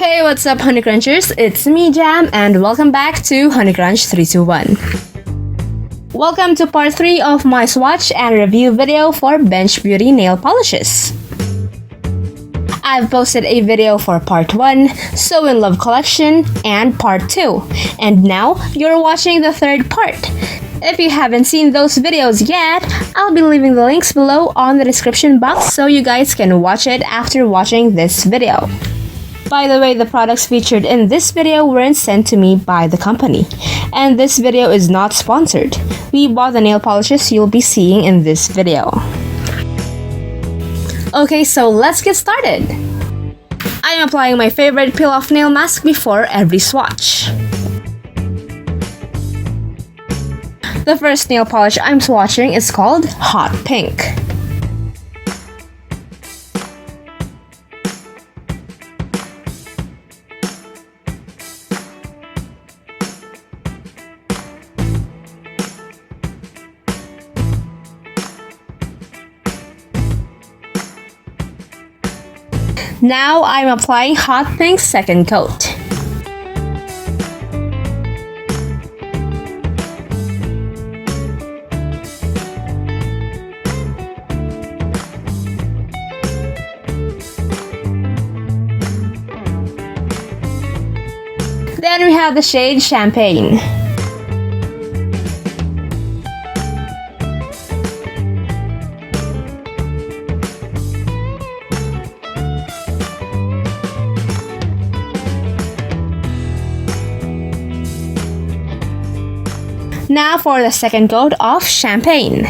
Hey, what's up, honeycrunchers? It's me, Jham, and welcome back to honeycrunch321. Welcome to part 3 of my swatch and review video for Bench Beauty nail polishes. I've posted a video for part 1, So in Love collection, and part 2, and now you're watching the third part. If you haven't seen those videos yet, I'll be leaving the links below on the description box so you guys can watch it after watching this video. By the way, the products featured in this video weren't sent to me by the company, and this video is not sponsored. We bought the nail polishes you'll be seeing in this video. Okay, so let's get started. I'm applying my favorite peel-off nail mask before every swatch. The first nail polish I'm swatching is called Hot Pink. Now I'm applying Hot Pink's second coat. Then we have the shade Champagne. Now for the second coat of Champagne.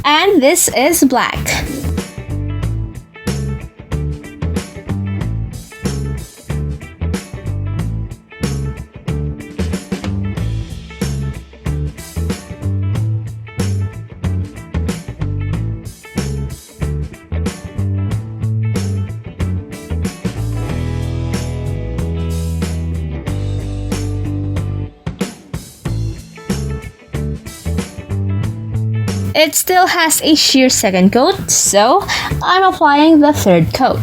And this is Black. It still has a sheer second coat, so I'm applying the third coat.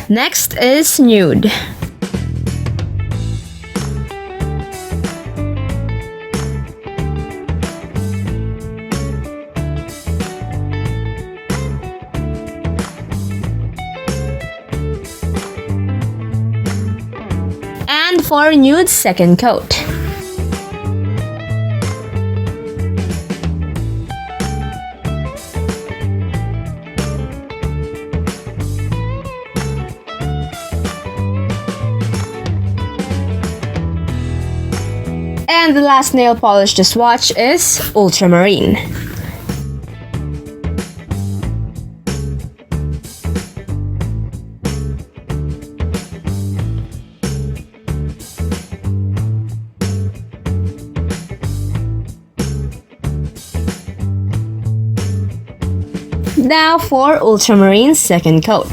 Next is Nude. And for Nude's second coat. And the last nail polish to swatch is Ultramarine. Now for Ultramarine's second coat.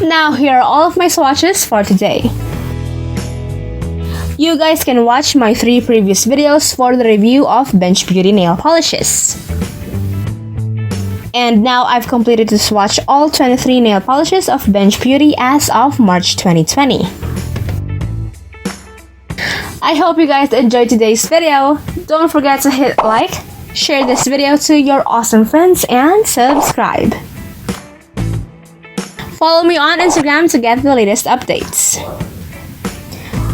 Now here are all of my swatches for today. You guys can watch my 3 previous videos for the review of Bench Beauty nail polishes. And now I've completed to swatch all 23 nail polishes of Bench Beauty as of March 2020. I hope you guys enjoyed today's video. Don't forget to hit like, share this video to your awesome friends, and subscribe. Follow me on Instagram to get the latest updates.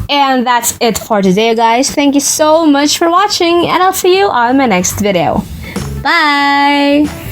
And that's it for today, guys. Thank you so much for watching, and I'll see you on my next video. Bye!